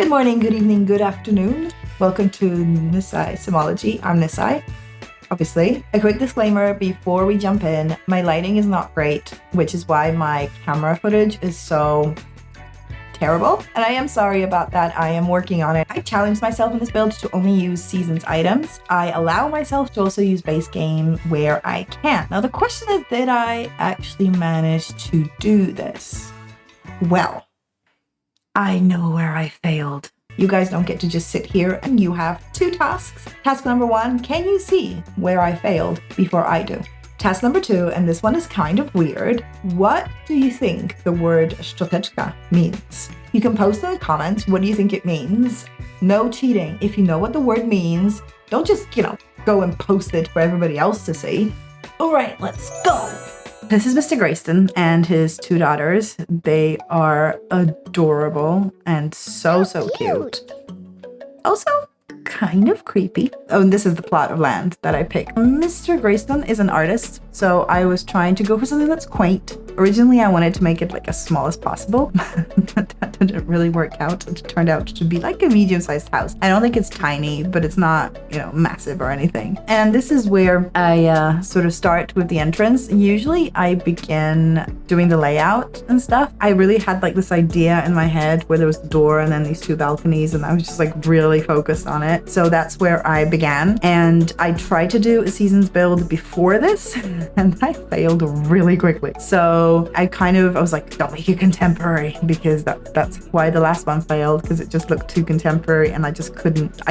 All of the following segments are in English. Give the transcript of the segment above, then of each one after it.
Good morning, good evening, good afternoon. Welcome to Nisai Simology. I'm Nisai, obviously. A quick disclaimer before we jump in. My lighting is not great, which is why my camera footage is so terrible. And I am sorry about that. I am working on it. I challenged myself in this build to only use seasons items. I allow myself to also use base game where I can. Now the question is, did I actually manage to do this? Well, I know where I failed. You guys don't get to just sit here, and you have two tasks. Task number 1, can you see where I failed before I do? Task number 2, and this one is kind of weird. What do you think the word szczoteczka means? You can post in the comments, what do you think it means? No cheating. If you know what the word means, don't just, go and post it for everybody else to see. All right, let's go. This is Mr. Greystone and his 2 daughters. They are adorable and so cute. Also, kind of creepy. Oh, and this is the plot of land that I picked. Mr. Greystone is an artist, so I was trying to go for something that's quaint. Originally, I wanted to make it like as small as possible, but that didn't really work out. It turned out to be like a medium-sized house. I don't think it's tiny, but it's not, massive or anything. And this is where I sort of start with the entrance. Usually, I begin doing the layout and stuff. I really had like this idea in my head where there was the door and then these 2 balconies, and I was just like really focused on it. So that's where I began. And I tried to do a seasons build before this, and I failed really quickly. So I was like, don't make it contemporary, because that's why the last one failed, because it just looked too contemporary and I couldn't.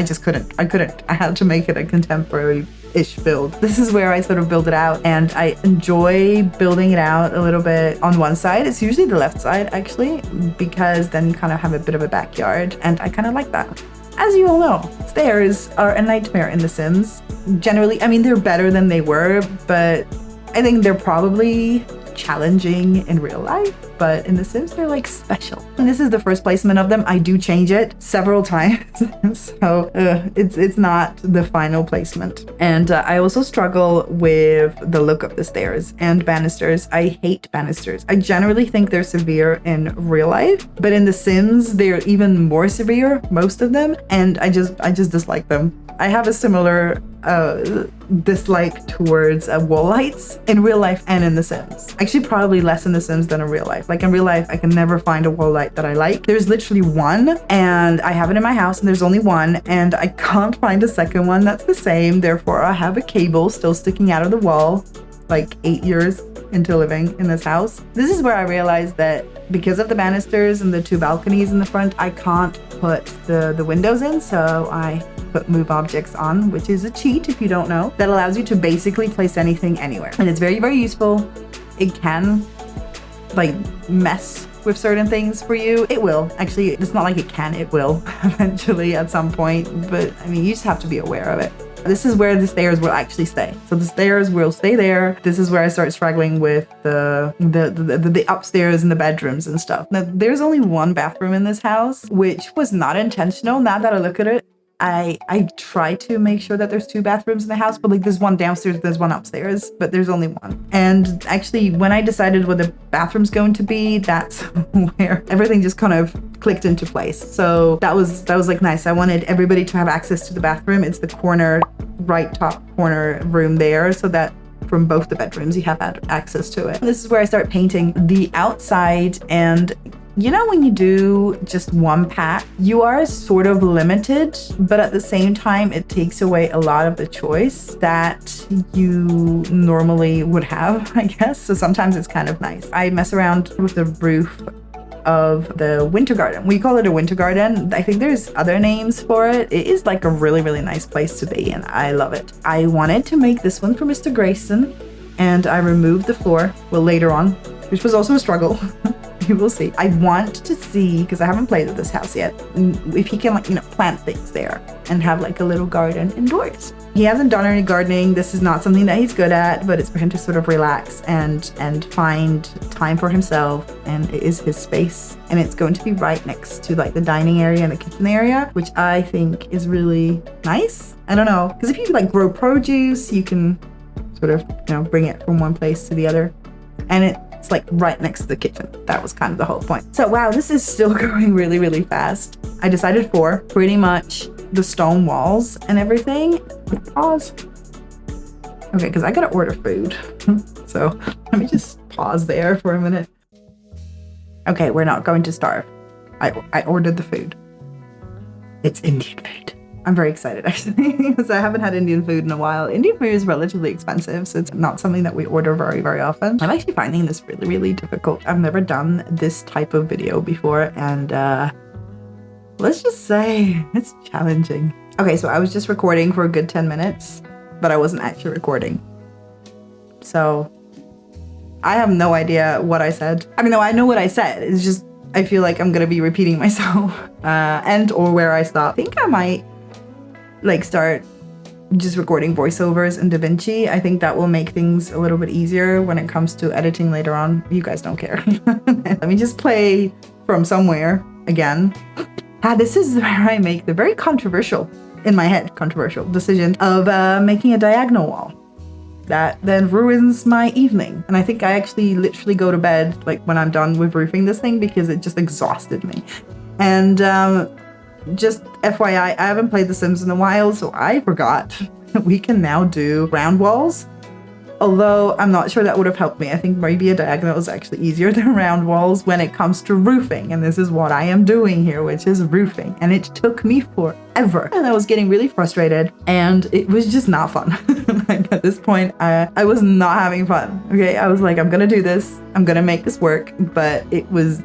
I had to make it a contemporary-ish build. This is where I sort of build it out, and I enjoy building it out a little bit on one side. It's usually the left side, actually, because then you kind of have a bit of a backyard, and I kind of like that. As you all know, stairs are a nightmare in The Sims. Generally, I mean, they're better than they were, but I think they're probably challenging in real life, but in The Sims they're like special. And this is the first placement of them. I do change it several times, so it's not the final placement. And I also struggle with the look of the stairs and banisters. I hate banisters. I generally think they're severe in real life, but in The Sims they're even more severe, most of them, and I just dislike them. I have a similar dislike towards wall lights in real life and in The Sims. Actually, probably less in The Sims than in real life. Like in real life, I can never find a wall light that I like. There's literally one, and I have it in my house, and there's only one, and I can't find a second one that's the same. Therefore, I have a cable still sticking out of the wall, like 8 years into living in this house. This is where I realized that because of the banisters and the 2 balconies in the front, I can't put the windows in, so I put move objects on, which is a cheat if you don't know, that allows you to basically place anything anywhere. And it's very, very useful. It can like mess with certain things for you. It will. Actually, it's not like it can, it will eventually at some point, but I mean, you just have to be aware of it. This is where the stairs will actually stay. So the stairs will stay there. This is where I start struggling with the upstairs and the bedrooms and stuff. Now, there's only 1 bathroom in this house, which was not intentional. Now that I look at it, I try to make sure that there's 2 bathrooms in the house, but like there's 1 downstairs, there's 1 upstairs, but there's only 1. And actually, when I decided what the bathroom's going to be, that's where everything just kind of clicked into place. So that was like nice. I wanted everybody to have access to the bathroom. It's the right top corner room there, so that from both the bedrooms you have access to it. This is where I start painting the outside, and when you do just 1 pack, you are sort of limited, but at the same time, it takes away a lot of the choice that you normally would have, I guess. So sometimes it's kind of nice. I mess around with the roof of the winter garden. We call it a winter garden. I think there's other names for it. It is like a really, really nice place to be, and I love it. I wanted to make this one for Mr. Greystone, and I removed the floor, later on, which was also a struggle. You will see. I want to see, because I haven't played with this house yet, if he can plant things there and have like a little garden indoors. He hasn't done any gardening. This is not something that he's good at, but it's for him to sort of relax and find time for himself, and it is his space. And it's going to be right next to like the dining area and the kitchen area, which I think is really nice. I don't know, because if you like grow produce, you can sort of, bring it from one place to the other. And it's like right next to the kitchen. That was kind of the whole point. So wow, this is still going really, really fast. I decided 4, pretty much the stone walls and everything. Pause. Okay, because I gotta order food. So let me just pause there for a minute. Okay, we're not going to starve. I ordered the food. It's Indian food. I'm very excited actually, because I haven't had Indian food in a while. Indian food is relatively expensive, so it's not something that we order very, very often. I'm actually finding this really, really difficult. I've never done this type of video before, and let's just say it's challenging. Okay, so I was just recording for a good 10 minutes, but I wasn't actually recording. So I have no idea what I said. I mean, no, I know what I said. It's just, I feel like I'm gonna be repeating myself and or where I stopped. I think I might like start just recording voiceovers in DaVinci. I think that will make things a little bit easier when it comes to editing later on. You guys don't care. Let me just play from somewhere again. This is where I make the very controversial, in my head, controversial decision of making a diagonal wall. That then ruins my evening. And I think I actually literally go to bed like when I'm done with roofing this thing because it just exhausted me. And just FYI, I haven't played The Sims in a while, so I forgot we can now do round walls. Although I'm not sure that would have helped me. I think maybe a diagonal is actually easier than round walls when it comes to roofing. And this is what I am doing here, which is roofing. And it took me forever. And I was getting really frustrated and it was just not fun. Like at this point, I was not having fun. Okay, I was like, I'm gonna do this. I'm gonna make this work. But it was,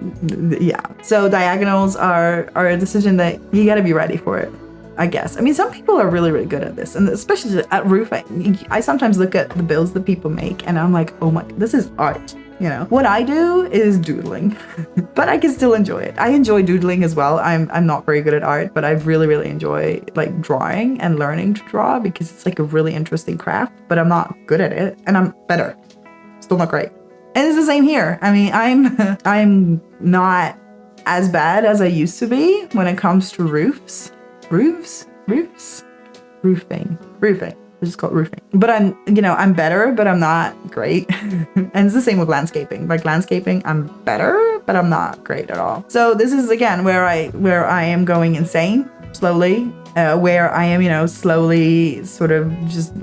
yeah. So diagonals are a decision that you gotta be ready for it, I guess. I mean, some people are really, really good at this, and especially at roofing. I sometimes look at the builds that people make and I'm like, oh my, this is art, you know? What I do is doodling, but I can still enjoy it. I enjoy doodling as well. I'm not very good at art, but I really, really enjoy like drawing and learning to draw because it's like a really interesting craft, but I'm not good at it and I'm better. Still not great. And it's the same here. I mean, I'm not as bad as I used to be when it comes to roofs. Roofing. I just call it roofing. But I'm better, but I'm not great. And it's the same with landscaping. Like landscaping, I'm better, but I'm not great at all. So this is again where I am going insane slowly, where I am, slowly sort of just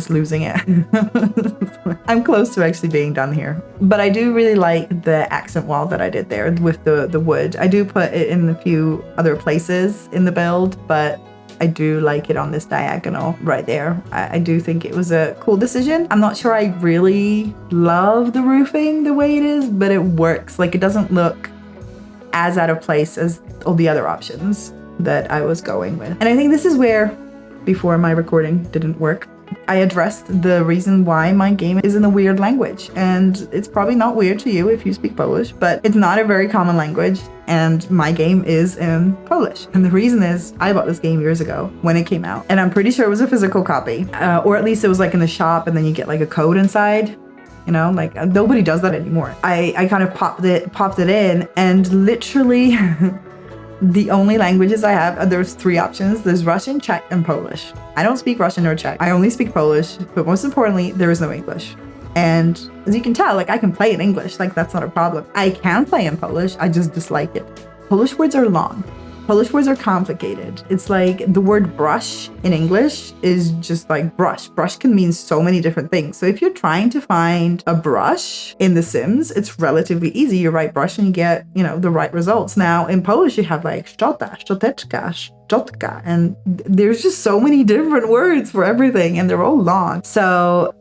losing it. I'm close to actually being done here. But I do really like the accent wall that I did there with the wood. I do put it in a few other places in the build, but I do like it on this diagonal right there. I do think it was a cool decision. I'm not sure I really love the roofing the way it is, but it works. Like it doesn't look as out of place as all the other options that I was going with. And I think this is where, before my recording didn't work, I addressed the reason why my game is in a weird language. And it's probably not weird to you if you speak Polish, but it's not a very common language. And my game is in Polish. And the reason is I bought this game years ago when it came out. And I'm pretty sure it was a physical copy, or at least it was like in the shop and then you get like a code inside. Like nobody does that anymore. I kind of popped it in and literally the only languages I have, there's 3 options. There's Russian, Czech, and Polish. I don't speak Russian or Czech. I only speak Polish, but most importantly, there is no English. And as you can tell, like I can play in English, like that's not a problem. I can play in Polish, I just dislike it. Polish words are long. Polish words are complicated. It's like the word brush in English is just like brush. Brush can mean so many different things. So if you're trying to find a brush in The Sims, it's relatively easy. You write brush and you get, the right results. Now in Polish, you have like szczoteczka, szczotka, and there's just so many different words for everything and they're all long. So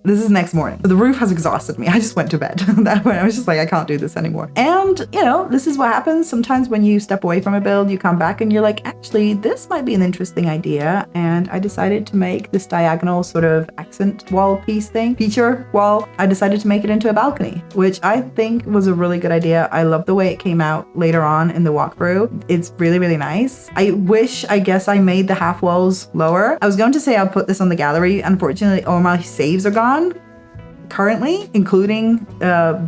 this is next morning. The roof has exhausted me. I just went to bed. That way I was just like, I can't do this anymore. And, this is what happens sometimes when you step away from a build, you come back and you're like, actually, this might be an interesting idea. And I decided to make this diagonal sort of accent wall feature wall. I decided to make it into a balcony, which I think was a really good idea. I love the way it came out later on in the walkthrough. It's really, really nice. I guess I made the half walls lower. I was going to say I'll put this on the gallery. Unfortunately, all my saves are gone. currently, including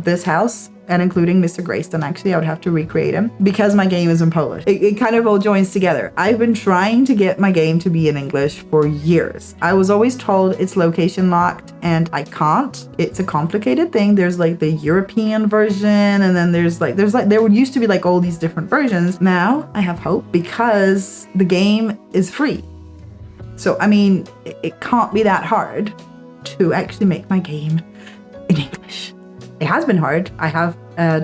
this house, and including Mr. Greystone, actually, I would have to recreate him because my game is in Polish. It kind of all joins together. I've been trying to get my game to be in English for years. I was always told it's location locked, and I can't. It's a complicated thing. There's like the European version, and then there used to be like all these different versions. Now I have hope because the game is free. So, I mean, it can't be that hard to actually make my game in English. It has been hard. I have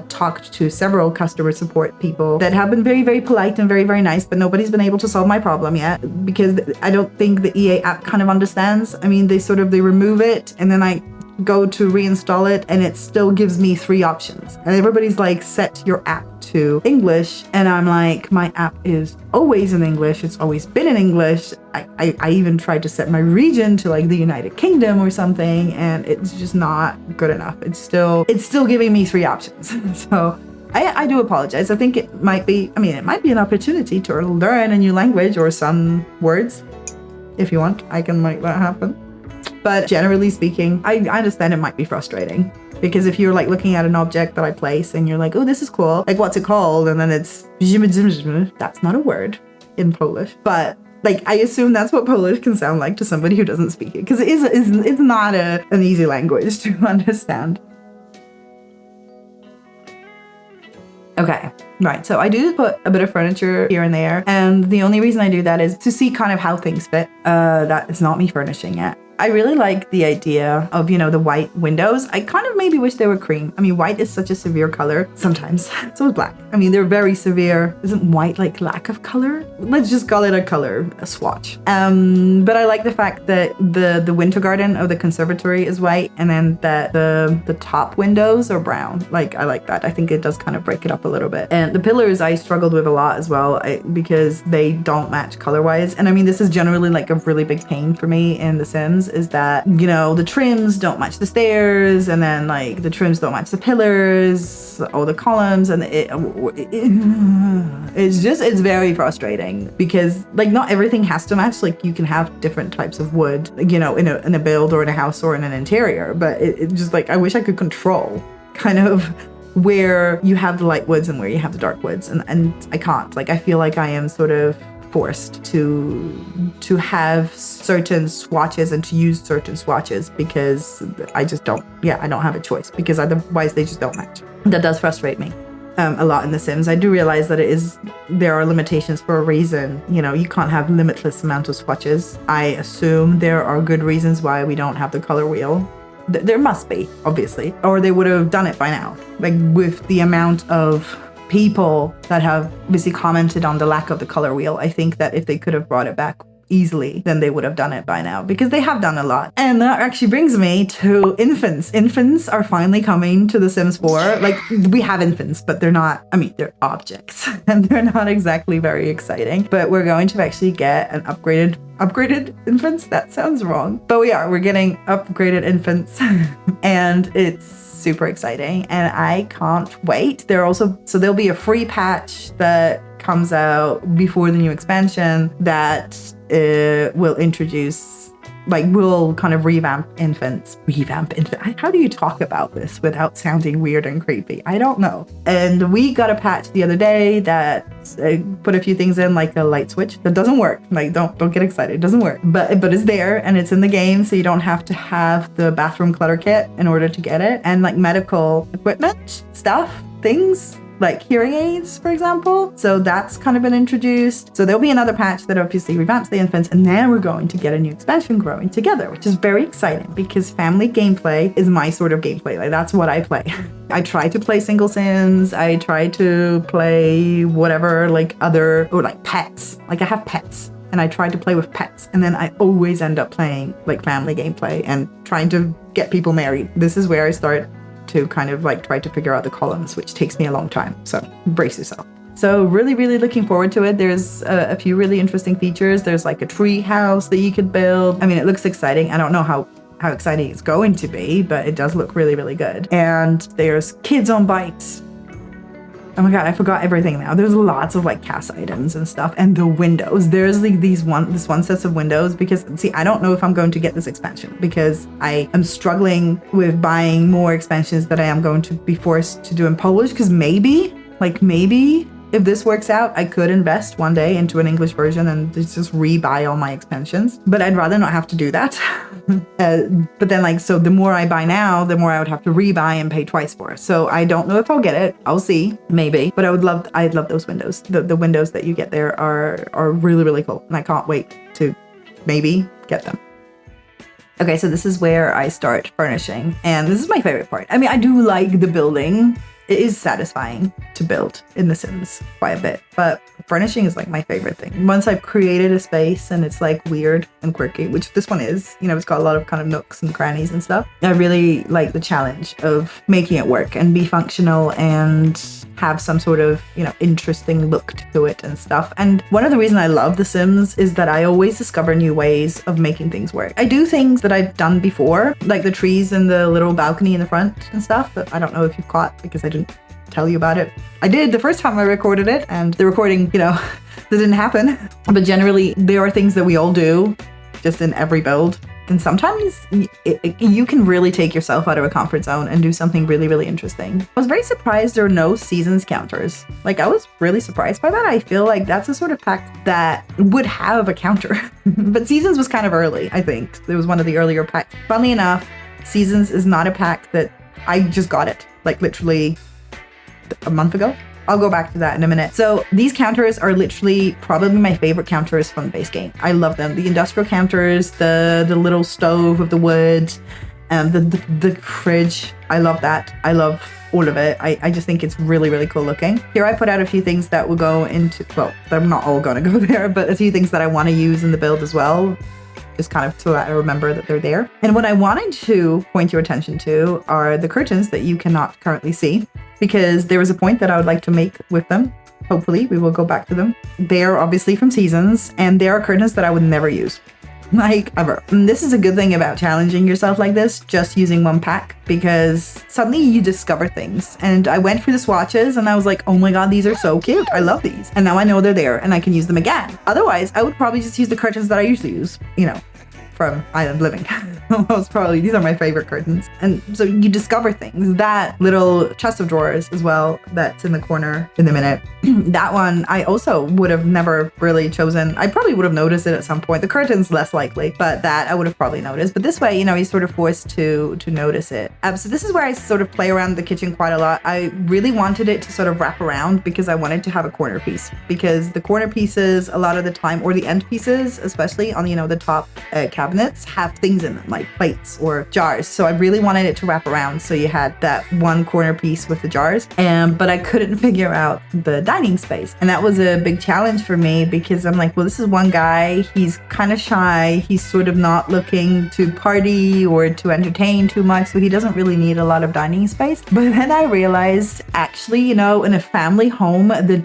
talked to several customer support people that have been very, very polite and very, very nice, but nobody's been able to solve my problem yet because I don't think the EA app kind of understands. I mean, they remove it and then I go to reinstall it and it still gives me 3 options. And everybody's like, set your app to English. And I'm like, my app is always in English. It's always been in English. I even tried to set my region to like the United Kingdom or something, and it's just not good enough. It's still giving me 3 options. So I do apologize. I think it might be an opportunity to learn a new language or some words. If you want, I can make that happen. But generally speaking, I understand it might be frustrating because if you're like looking at an object that I place and you're like, oh, this is cool. Like, what's it called? And then it's, that's not a word in Polish, but like, I assume that's what Polish can sound like to somebody who doesn't speak it because it's not an easy language to understand. Okay, right. So I do put a bit of furniture here and there. And the only reason I do that is to see kind of how things fit. That is not me furnishing yet. I really like the idea of, the white windows. I kind of maybe wish they were cream. I mean, white is such a severe color sometimes. So is black. I mean, they're very severe. Isn't white like lack of color? Let's just call it a swatch. But I like the fact that the winter garden of the conservatory is white and then that the top windows are brown. Like, I like that. I think it does kind of break it up a little bit. And the pillars I struggled with a lot as well because they don't match color-wise. And I mean, this is generally like a really big pain for me in The Sims is that, the trims don't match the stairs and then like the trims don't match the pillars or the columns, and it's very frustrating because like not everything has to match. Like you can have different types of wood, in a build or in a house or in an interior, but it just like I wish I could control kind of where you have the light woods and where you have the dark woods, and I can't. Like I feel like I am sort of forced to have certain swatches and to use certain swatches because I just don't have a choice because otherwise they just don't match. That does frustrate me a lot in The Sims. I do realize that there are limitations for a reason. You can't have limitless amount of swatches. I assume there are good reasons why we don't have the color wheel. There must be, obviously, or they would have done it by now. Like with the amount of people that have obviously commented on the lack of the color wheel, I think that if they could have brought it back easily, then they would have done it by now because they have done a lot. And that actually brings me to infants. Infants are finally coming to The Sims 4. Like we have infants, but they're objects and they're not exactly very exciting, but we're going to actually get an upgraded infants. That sounds wrong, but we're getting upgraded infants and it's super exciting and I can't wait. There'll be a free patch that comes out before the new expansion that will introduce, will kind of revamp infants. How do you talk about this without sounding weird and creepy? I don't know. And we got a patch the other day that put a few things in, like a light switch that doesn't work. Like, don't get excited. It doesn't work. But it's there and it's in the game, so you don't have to have the bathroom clutter kit in order to get it. And like medical equipment, things like hearing aids, for example. So that's kind of been introduced. So there'll be another patch that obviously revamps the infants, and then we're going to get a new expansion growing together, which is very exciting because family gameplay is my sort of gameplay. Like that's what I play. I try to play single Sims. I try to play whatever, like pets. Like I have pets and I try to play with pets, and then I always end up playing like family gameplay and trying to get people married. This is where I start to kind of like try to figure out the columns, which takes me a long time. So brace yourself. So really, really looking forward to it. There's a few really interesting features. There's like a tree house that you could build. I mean, it looks exciting. I don't know how exciting it's going to be, but it does look really, really good. And there's kids on bikes. Oh my god, I forgot everything now. There's lots of like cast items and stuff, and the windows. There's like this one set of windows, because see, I don't know if I'm going to get this expansion because I am struggling with buying more expansions that I am going to be forced to do in Polish, because maybe if this works out, I could invest one day into an English version and just re-buy all my expansions. But I'd rather not have to do that. But then like, so the more I buy now, the more I would have to re-buy and pay twice for. So I don't know if I'll get it. I'll see, maybe. But I'd love those windows. The windows that you get there are really, really cool. And I can't wait to maybe get them. Okay, so this is where I start furnishing. And this is my favorite part. I mean, I do like the building. It is satisfying to build in The Sims quite a bit, but furnishing is like my favorite thing. Once I've created a space and it's like weird and quirky, which this one is, you know, it's got a lot of kind of nooks and crannies and stuff. I really like the challenge of making it work and be functional and have some sort of, you know, interesting look to it and stuff. And one of the reasons I love The Sims is that I always discover new ways of making things work. I do things that I've done before, like the trees and the little balcony in the front and stuff, that I don't know if you've caught because I didn't tell you about it. I did the first time I recorded it, and the recording, you know, that didn't happen. But generally, there are things that we all do just in every build. And sometimes you can really take yourself out of a comfort zone and do something really, really interesting. I was very surprised there are no seasons counters. Like, I was really surprised by that. I feel like that's a sort of pack that would have a counter. But seasons was kind of early, I think. It was one of the earlier packs. Funnily enough, seasons is not a pack that I just got it, like literally a month ago. I'll go back to that in a minute. So these counters are literally probably my favorite counters from the base game. I love them. The industrial counters, the little stove of the wood, the fridge. I love that. I love all of it. I just think it's really, really cool looking. Here I put out a few things that will go into, well, they're not all gonna go there, but a few things that I want to use in the build as well. Just kind of so I remember that they're there. And what I wanted to point your attention to are the curtains that you cannot currently see, because there is a point that I would like to make with them. Hopefully we will go back to them. They're obviously from seasons, and they are curtains that I would never use, like ever. And this is a good thing about challenging yourself like this, just using one pack, because suddenly you discover things. And I went through the swatches and I was like, oh my god, these are so cute. I love these. And now I know they're there and I can use them again. Otherwise, I would probably just use the curtains that I usually use, you know, from Island Living. Most probably, these are my favorite curtains. And so you discover things. That little chest of drawers as well, that's in the corner in a minute. That one I also would have never really chosen. I probably would have noticed it at some point. The curtains less likely, but that I would have probably noticed. But this way, you know, you're sort of forced to notice it. So this is where I sort of play around the kitchen quite a lot. I really wanted it to sort of wrap around because I wanted to have a corner piece, because the corner pieces a lot of the time, or the end pieces, especially on, you know, the top cabinets, have things in them like plates or jars. So I really wanted it to wrap around, so you had that one corner piece with the jars. But I couldn't figure out the dining space, and that was a big challenge for me, because I'm like, well, this is one guy, he's kind of shy, he's sort of not looking to party or to entertain too much, so he doesn't really need a lot of dining space. But then I realized, actually, you know, in a family home, the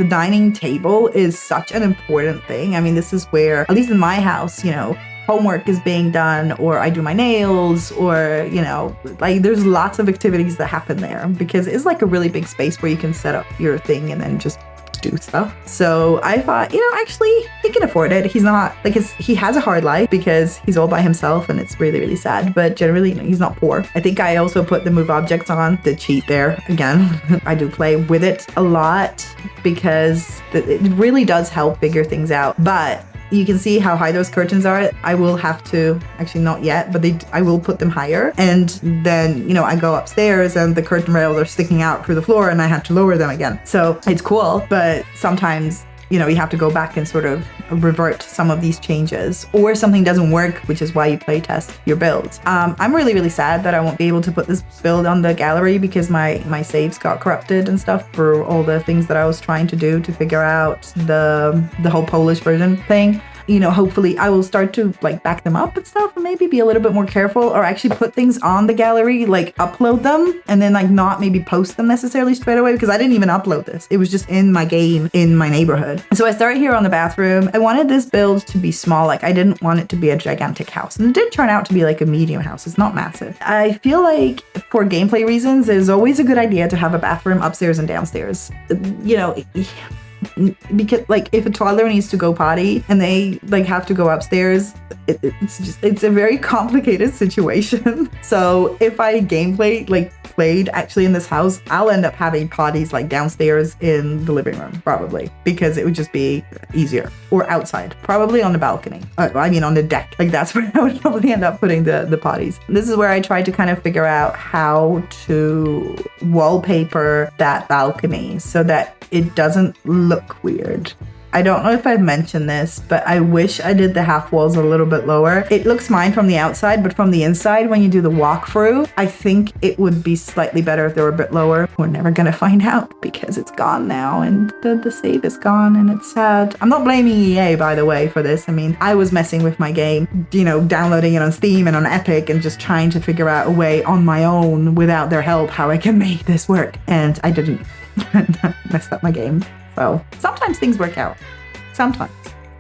dining table is such an important thing. I mean, this is where, at least in my house, you know, homework is being done, or I do my nails, or, you know, like there's lots of activities that happen there, because it's like a really big space where you can set up your thing and then just do stuff. So I thought, you know, actually he can afford it. He's not like, he has a hard life because he's all by himself and it's really, really sad, but generally, you know, he's not poor. I think I also put the move objects on, the cheat there again. I do play with it a lot because it really does help figure things out. But you can see how high those curtains are. I will have to, actually not yet, but I will put them higher. And then, you know, I go upstairs and the curtain rails are sticking out through the floor and I had to lower them again. So it's cool, but sometimes, you know, you have to go back and sort of revert some of these changes, or something doesn't work, which is why you play test your builds. I'm really, really sad that I won't be able to put this build on the gallery because my saves got corrupted and stuff for all the things that I was trying to do to figure out the whole Polish version thing. you know, hopefully I will start to like back them up and stuff, and maybe be a little bit more careful, or actually put things on the gallery, like upload them and then like not maybe post them necessarily straight away, because I didn't even upload this. It was just in my game in my neighborhood. So I started here on the bathroom. I wanted this build to be small. Like I didn't want it to be a gigantic house, and it did turn out to be like a medium house. It's not massive. I feel like for gameplay reasons, it's always a good idea to have a bathroom upstairs and downstairs. You know, because like if a toddler needs to go potty and they like have to go upstairs, it's a very complicated situation. So if I played actually in this house, I'll end up having potties like downstairs in the living room probably, because it would just be easier, or outside, probably on the balcony. I mean on the deck. Like that's where I would probably end up putting the potties. This is where I tried to kind of figure out how to wallpaper that balcony so that it doesn't look weird. I don't know if I've mentioned this, but I wish I did the half walls a little bit lower. It looks fine from the outside, but from the inside, when you do the walkthrough, I think it would be slightly better if they were a bit lower. We're never gonna find out because it's gone now, and the save is gone, and it's sad. I'm not blaming EA, by the way, for this. I mean, I was messing with my game, you know, downloading it on Steam and on Epic and just trying to figure out a way on my own without their help how I can make this work. And I didn't. Messed up my game. So sometimes things work out. Sometimes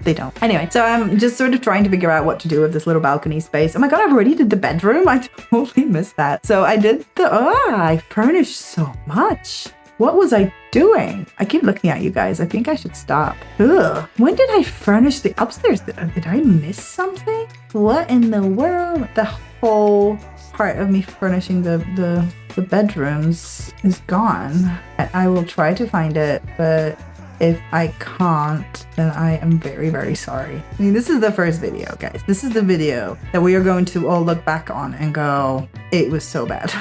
they don't. Anyway, so I'm just sort of trying to figure out what to do with this little balcony space. Oh my God, I've already did the bedroom. I totally missed that. So I did I furnished so much. What was I doing? I keep looking at you guys. I think I should stop. Ugh. When did I furnish the upstairs? Did I miss something? What in the world? The whole part of me furnishing the bedrooms is gone. I will try to find it, but if I can't, then I am very, very sorry. I mean, this is the first video, guys. This is the video that we are going to all look back on and go, it was so bad.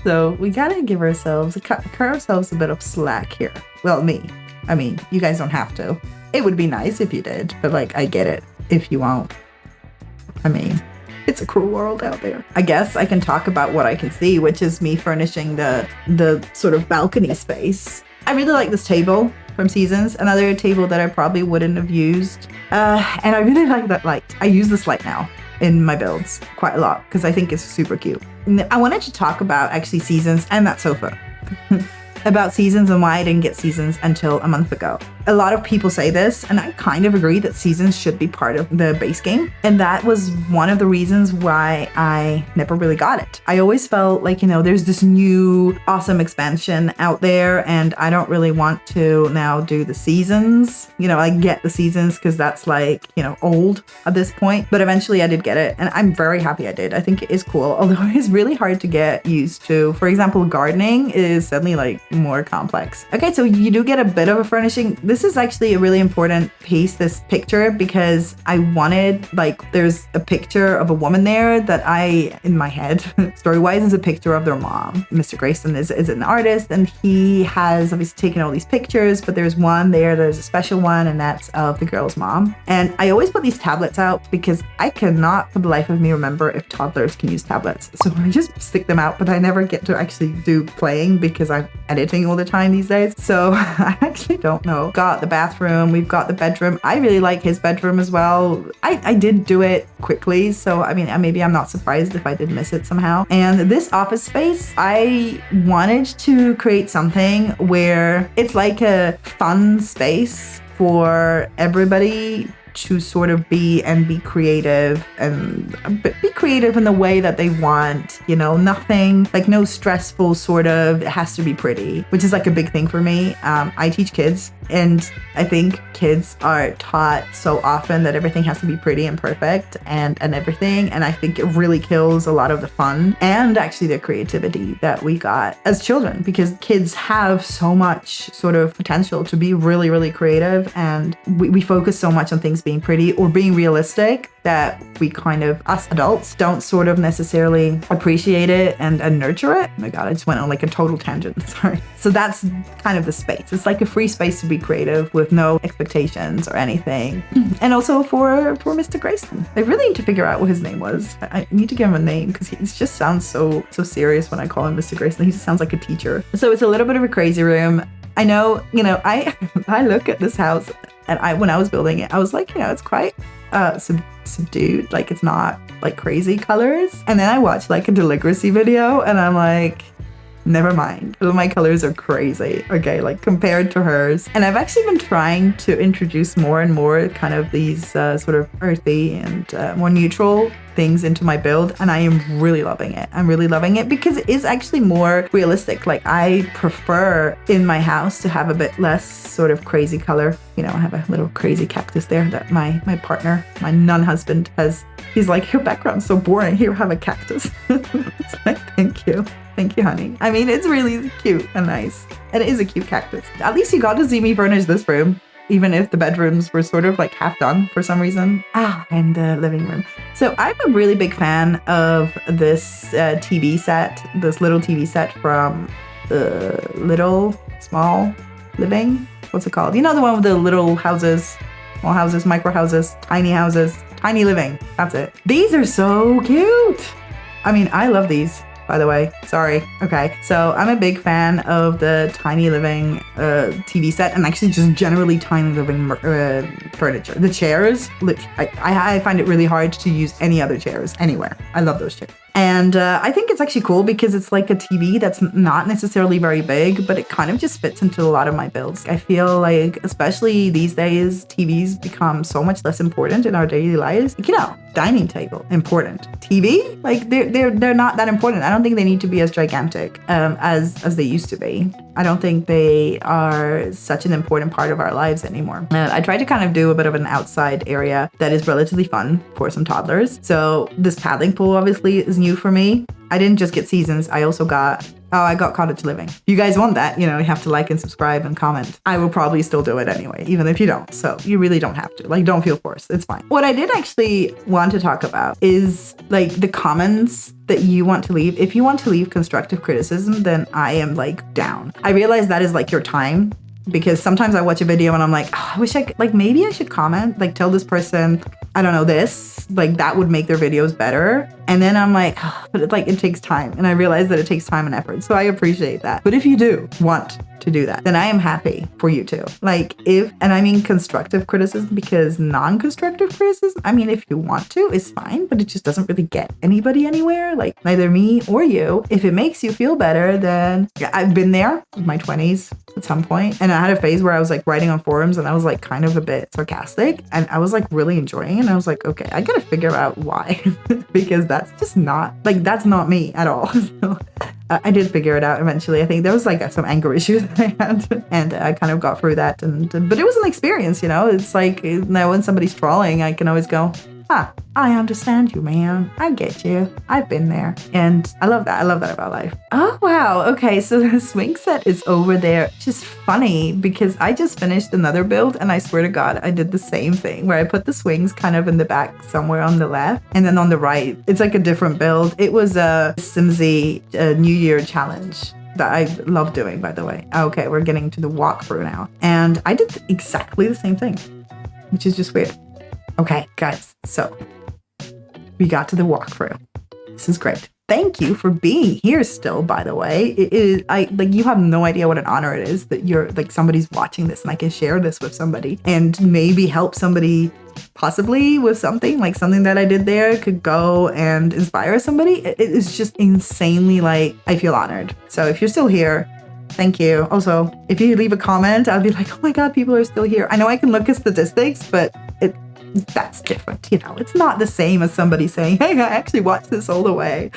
So we gotta give ourselves, cut ourselves a bit of slack here. Well, me. I mean, you guys don't have to. It would be nice if you did, but like, I get it if you won't. I mean, it's a cruel world out there. I guess I can talk about what I can see, which is me furnishing the sort of balcony space. I really like this table from Seasons, another table that I probably wouldn't have used. And I really like that light. I use this light now in my builds quite a lot because I think it's super cute. And I wanted to talk about actually Seasons and that sofa. About Seasons and why I didn't get Seasons until a month ago. A lot of people say this, and I kind of agree that Seasons should be part of the base game. And that was one of the reasons why I never really got it. I always felt like, you know, there's this new awesome expansion out there, and I don't really want to now do the Seasons. You know, I get the Seasons because that's like, you know, old at this point. But eventually I did get it, and I'm very happy I did. I think it is cool, although it's really hard to get used to. For example, gardening is suddenly like more complex. Okay, so you do get a bit of a furnishing. This is actually a really important piece, this picture, because I wanted, like, there's a picture of a woman there that I, in my head, story-wise, is a picture of their mom. Mr. Greystone is an artist, and he has obviously taken all these pictures, but there's one there, there's a special one, and that's of the girl's mom. And I always put these tablets out because I cannot for the life of me remember if toddlers can use tablets. So I just stick them out, but I never get to actually do playing because I'm editing all the time these days. So I actually don't know. Got the bathroom, we've got the bedroom. I really like his bedroom as well. I did do it quickly, so I mean, maybe I'm not surprised if I did miss it somehow. And this office space, I wanted to create something where it's like a fun space for everybody to sort of be creative and be creative in the way that they want, you know, nothing like no stressful sort of, it has to be pretty, which is like a big thing for me. I teach kids, and I think kids are taught so often that everything has to be pretty and perfect and everything. And I think it really kills a lot of the fun and actually the creativity that we got as children, because kids have so much sort of potential to be really, really creative. And we focus so much on things being pretty or being realistic that we kind of, us adults, don't sort of necessarily appreciate it and nurture it. Oh my God, I just went on like a total tangent, sorry. So that's kind of the space. It's like a free space to be creative with no expectations or anything. And also for Mr. Greystone. I really need to figure out what his name was. I need to give him a name because he just sounds so serious when I call him Mr. Greystone. He just sounds like a teacher. So it's a little bit of a crazy room. I know, you know, I look at this house And when I was building it, I was like, it's quite subdued. Like, it's not like crazy colors. And then I watched like a calligraphy video and I'm like, never mind. All my colors are crazy. Okay, like compared to hers. And I've actually been trying to introduce more and more kind of these sort of earthy and more neutral things into my build, and I am really loving it. I'm really loving it because it is actually more realistic. Like, I prefer in my house to have a bit less sort of crazy color. I have a little crazy cactus there that my partner, my non-husband, he's like, your background's so boring, here, have a cactus. It's like, thank you, honey. I mean, it's really cute and nice, and it is a cute cactus. At least you got to see me furnish this room, even if the bedrooms were sort of like half done for some reason. And the living room. So I'm a really big fan of this TV set, this little TV set from Little Small Living. What's it called? The one with the little houses, small houses, micro houses, tiny living. That's it. These are so cute. I mean, I love these. By the way, sorry. Okay, so I'm a big fan of the tiny living TV set, and actually just generally tiny living furniture. The chairs, I find it really hard to use any other chairs anywhere. I love those chairs. And I think it's actually cool because it's like a TV that's not necessarily very big, but it kind of just fits into a lot of my builds. I feel like, especially these days, TVs become so much less important in our daily lives. Dining table, important. TV, like they're not that important. I don't think they need to be as gigantic as they used to be. I don't think they are such an important part of our lives anymore. I try to kind of do a bit of an outside area that is relatively fun for some toddlers. So this paddling pool obviously is new for me. I didn't just get seasons. I also got cottage living. If you guys want that, you have to like and subscribe and comment. I will probably still do it anyway, even if you don't. So you really don't have to. Like, don't feel forced. It's fine. What I did actually want to talk about is like the comments that you want to leave. If you want to leave constructive criticism, then I am like down. I realize that is like your time, because sometimes I watch a video and I'm like, I wish I could, like, maybe I should comment, like tell this person, I don't know, this, like that would make their videos better. And then I'm like, but it takes time. And I realize that it takes time and effort. So I appreciate that. But if you do want to do that, then I am happy for you too. Like and I mean constructive criticism, because non-constructive criticism, I mean, if you want to, it's fine, but it just doesn't really get anybody anywhere, like neither me or you. If it makes you feel better, then I've been there in my 20s at some point. And I had a phase where I was like writing on forums and I was like kind of a bit sarcastic, and I was like really enjoying it. And I was like, okay, I gotta figure out why, because that's just not, like, that's not me at all. So, I did figure it out eventually. I think there was like some anger issues that I had, and I kind of got through that. But it was an experience, It's like now when somebody's trolling, I can always go, I understand you, man. I get you. I've been there. And I love that. I love that about life. Oh, wow. Okay, so the swing set is over there. Just funny because I just finished another build, and I swear to God, I did the same thing where I put the swings kind of in the back somewhere on the left, and then on the right, it's like a different build. It was a Simsy New Year challenge that I love doing, by the way. Okay, we're getting to the walkthrough now. And I did exactly the same thing, which is just weird. Okay, guys, so we got to the walkthrough. This is great. Thank you for being here still, by the way. It is, you have no idea what an honor it is that you're like somebody's watching this and I can share this with somebody and maybe help somebody possibly with something that I did there could go and inspire somebody. It is just insanely, like, I feel honored. So if you're still here, thank you. Also, if you leave a comment, I'll be like, oh my God, people are still here. I know I can look at statistics, but that's different. It's not the same as somebody saying, hey, I actually watched this all the way.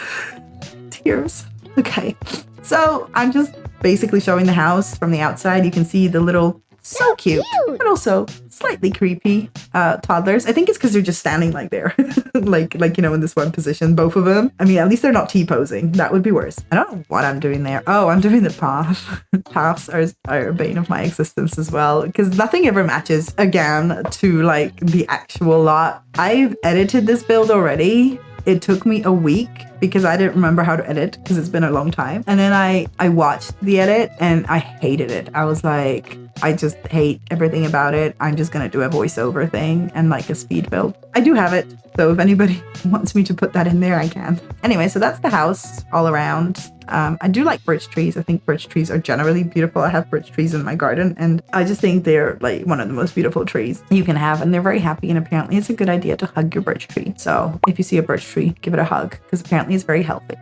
Tears. Okay. So I'm just basically showing the house from the outside. You can see the little, so cute, but also slightly creepy toddlers. I think it's because they're just standing like there, like in this one position, both of them. I mean, at least they're not T-posing. That would be worse. I don't know what I'm doing there. Oh, I'm doing the path. Paths are a bane of my existence as well, because nothing ever matches again to like the actual lot. I've edited this build already. It took me a week because I didn't remember how to edit because it's been a long time. And then I watched the edit and I hated it. I was like, I just hate everything about it. I'm just going to do a voiceover thing and like a speed build. I do have it. So if anybody wants me to put that in there, I can. Anyway, so that's the house all around. I do like birch trees. I think birch trees are generally beautiful. I have birch trees in my garden and I just think they're like one of the most beautiful trees you can have, and they're very happy, and apparently it's a good idea to hug your birch tree. So if you see a birch tree, give it a hug because apparently it's very healthy.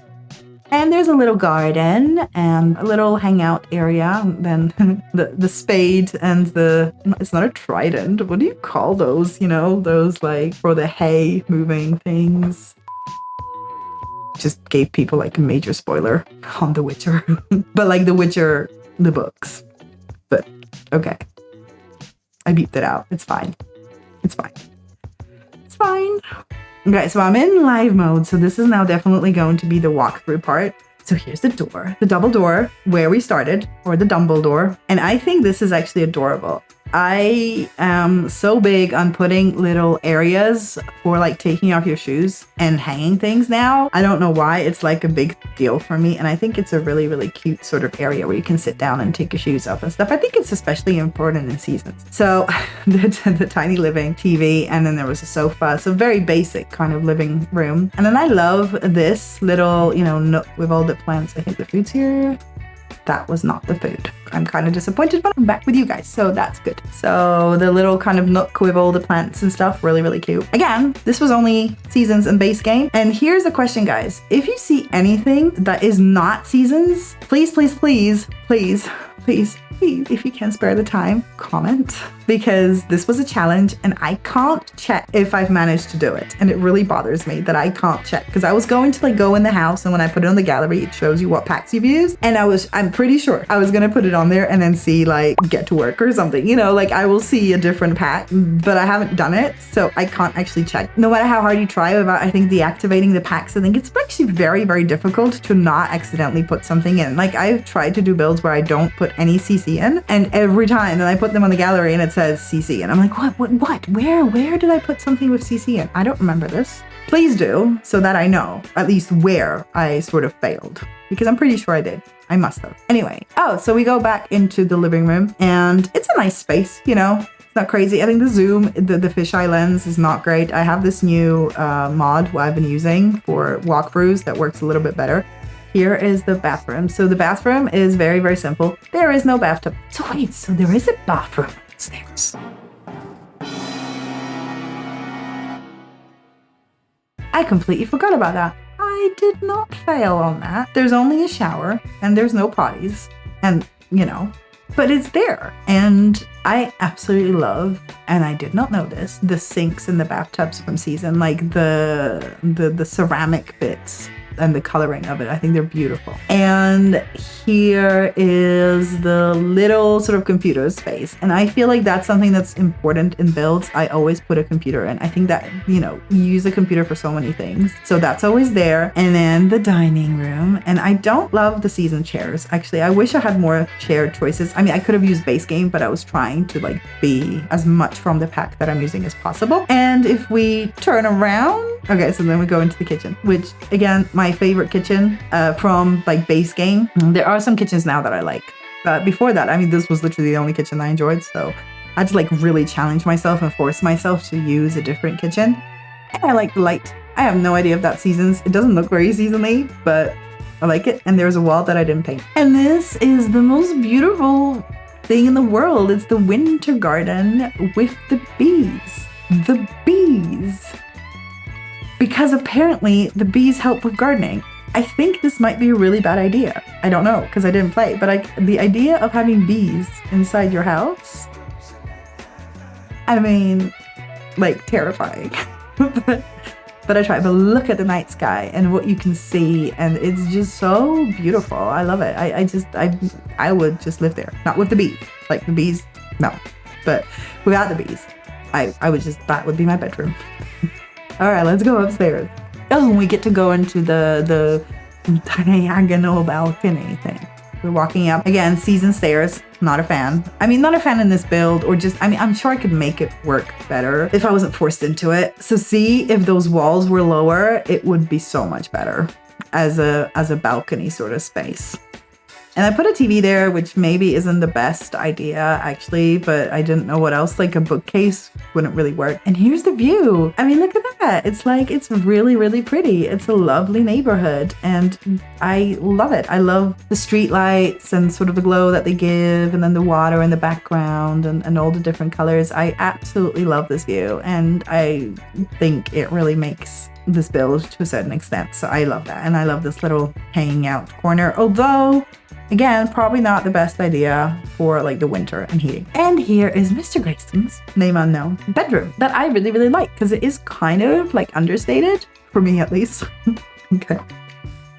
And there's a little garden and a little hangout area. And then the spade and it's not a trident. What do you call those? You know, those like for the hay moving things. Just gave people like a major spoiler on The Witcher. But like The Witcher, the books. But okay. I beeped it out. It's fine. It's fine. It's fine. Okay, so I'm in live mode. So this is now definitely going to be the walkthrough part. So here's the door, the double door where we started, or the Dumbledore. And I think this is actually adorable. I am so big on putting little areas for like taking off your shoes and hanging things now. I don't know why, it's like a big deal for me. And I think it's a really, really cute sort of area where you can sit down and take your shoes off and stuff. I think it's especially important in seasons. So the tiny living TV, and then there was a sofa. So very basic kind of living room. And then I love this little, you know, nook with all the plants. I think the food's here. That was not the food. I'm kind of disappointed, but I'm back with you guys, so that's good. So the little kind of nook with all the plants and stuff, really, really cute. Again, this was only seasons and base game. And here's the question, guys. If you see anything that is not seasons, please, please, please, please, please, please, if you can spare the time, comment, because this was a challenge and I can't check if I've managed to do it. And it really bothers me that I can't check, because I was going to like go in the house, and when I put it on the gallery, it shows you what packs you've used. And I'm pretty sure I was going to put it on there and then see like get to work or something, you know, like I will see a different pack, but I haven't done it. So I can't actually check. No matter how hard you try about, I think, deactivating the packs, I think it's actually very, very difficult to not accidentally put something in. Like I've tried to do builds where I don't put any CC in, and every time that I put them on the gallery and it says CC, and I'm like, what, where did I put something with CC in? I don't remember this. Please do, so that I know at least where I sort of failed, because I'm pretty sure I did. I must have. Anyway, so we go back into the living room, and it's a nice space, you know, it's not crazy. I think the zoom, the fisheye lens is not great. I have this new mod I've been using for walkthroughs that works a little bit better. Here is the bathroom. So the bathroom is very, very simple. There is no bathtub. So wait, so there is a bathroom upstairs. I completely forgot about that. I did not fail on that. There's only a shower and there's no potties, and you know, but it's there. And I absolutely love, and I did not know this, the sinks and the bathtubs from season, like the ceramic bits and the coloring of it. I think they're beautiful. And here is the little sort of computer space. And I feel like that's something that's important in builds. I always put a computer in. I think that, you know, you use a computer for so many things. So that's always there. And then the dining room. And I don't love the season chairs. Actually, I wish I had more chair choices. I mean, I could have used base game, but I was trying to like be as much from the pack that I'm using as possible. And if we turn around, okay, so then we go into the kitchen, which again, my favorite kitchen from like base game. There are some kitchens now that I like. But before that, I mean, this was literally the only kitchen I enjoyed. So I had to like really challenge myself and force myself to use a different kitchen. And I like the light. I have no idea if that's seasons. It doesn't look very seasonally, but I like it. And there's a wall that I didn't paint. And this is the most beautiful thing in the world. It's the winter garden with the bees. The bees. Because apparently the bees help with gardening. I think this might be a really bad idea. I don't know, because I didn't play, but the idea of having bees inside your house, I mean, like terrifying. But I tried. But look at the night sky and what you can see, and it's just so beautiful. I love it. I would just live there. Not with the bees. Like the bees, no. But without the bees, I would just, that would be my bedroom. All right, let's go upstairs. Oh, and we get to go into the diagonal balcony thing. We're walking up. Again, season stairs. Not a fan. I mean, not a fan in this build, or just, I mean, I'm sure I could make it work better if I wasn't forced into it. So see, if those walls were lower, it would be so much better. as a balcony sort of space. And I put a TV there, which maybe isn't the best idea, actually, but I didn't know what else. Like a bookcase wouldn't really work. And here's the view. I mean, look at that. It's like, it's really, really pretty. It's a lovely neighborhood, and I love it. I love the street lights and sort of the glow that they give, and then the water in the background and all the different colors. I absolutely love this view, and I think it really makes this build to a certain extent. So I love that. And I love this little hanging out corner, although again, probably not the best idea for like the winter and heating. And here is Mr. Greystone's, name unknown, bedroom that I really, really like because it is kind of like understated, for me at least. Okay.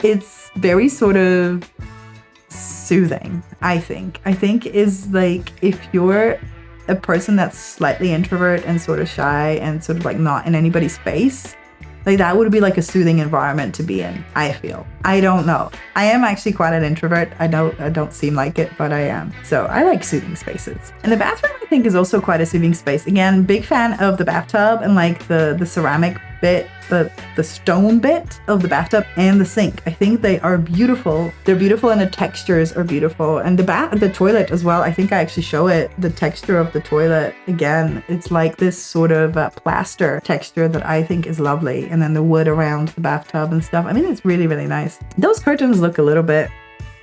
It's very sort of soothing, I think. I think is like, if you're a person that's slightly introvert and sort of shy and sort of like not in anybody's space, like that would be like a soothing environment to be in, I feel. I don't know. I am actually quite an introvert. I don't seem like it, but I am. So I like soothing spaces. And the bathroom, I think, is also quite a soothing space. Again, big fan of the bathtub and like the ceramic bit, the stone bit of the bathtub and the sink. I think they are beautiful. They're beautiful and the textures are beautiful. And the toilet as well. I think I actually show it, the texture of the toilet. Again, it's like this sort of plaster texture that I think is lovely. And then the wood around the bathtub and stuff. I mean, it's really, really nice. Those curtains look a little bit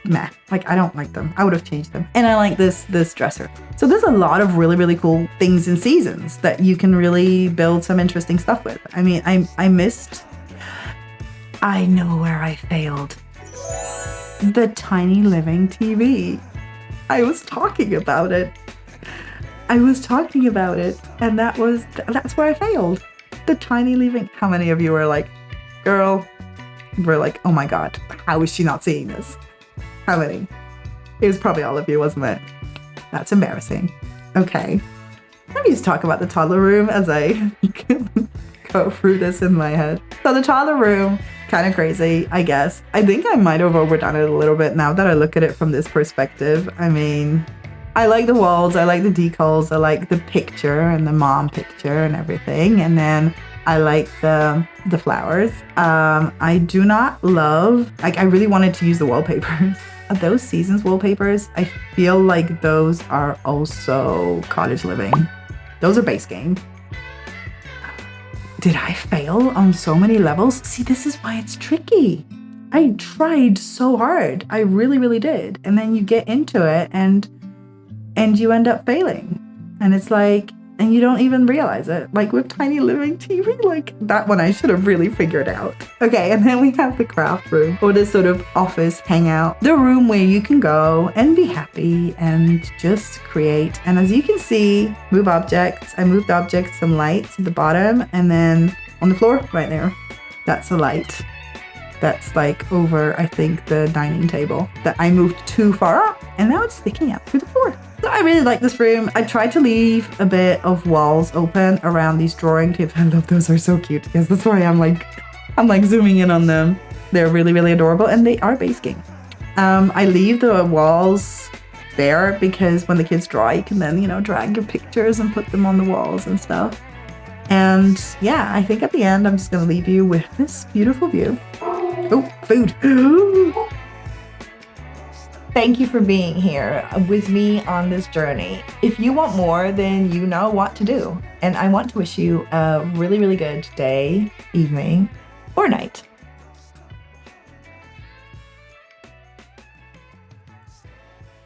meh. Like, I don't like them. I would have changed them. And I like this dresser. So there's a lot of really, really cool things in seasons that you can really build some interesting stuff with. I mean, I know where I failed. The tiny living TV. I was talking about it. And that's where I failed. The tiny living. How many of you were like, girl, we're like, oh my God, how is she not seeing this? How many? It was probably all of you, wasn't it? That's embarrassing. Okay. Let me just talk about the toddler room as I go through this in my head. So the toddler room, kind of crazy, I guess. I think I might have overdone it a little bit now that I look at it from this perspective. I mean, I like the walls, I like the decals, I like the picture and the mom picture and everything. And then I like the flowers. I do not love, like, I really wanted to use the wallpapers. Those seasons wallpapers, I feel like those are also cottage living. Those are base game. Did I fail on so many levels? See, this is why it's tricky. I tried so hard. I really, really did. And then you get into it and you end up failing. And it's like, and you don't even realize it. Like with tiny living TV, like that one I should have really figured out. Okay, and then we have the craft room, or this sort of office hangout. The room where you can go and be happy and just create. And as you can see, move objects. I moved objects, some lights at the bottom, and then on the floor right there, that's a light. That's like over, I think, the dining table that I moved too far up, and now it's sticking out through the floor. So I really like this room. I tried to leave a bit of walls open around these drawing tables. I love those, are so cute because that's why I'm like zooming in on them. They're really, really adorable, and they are base game. I leave the walls there because when the kids draw, you can then, drag your pictures and put them on the walls and stuff. And yeah, I think at the end, I'm just going to leave you with this beautiful view. Oh, food. Thank you for being here with me on this journey. If you want more, then you know what to do. And I want to wish you a really, really good day, evening, or night.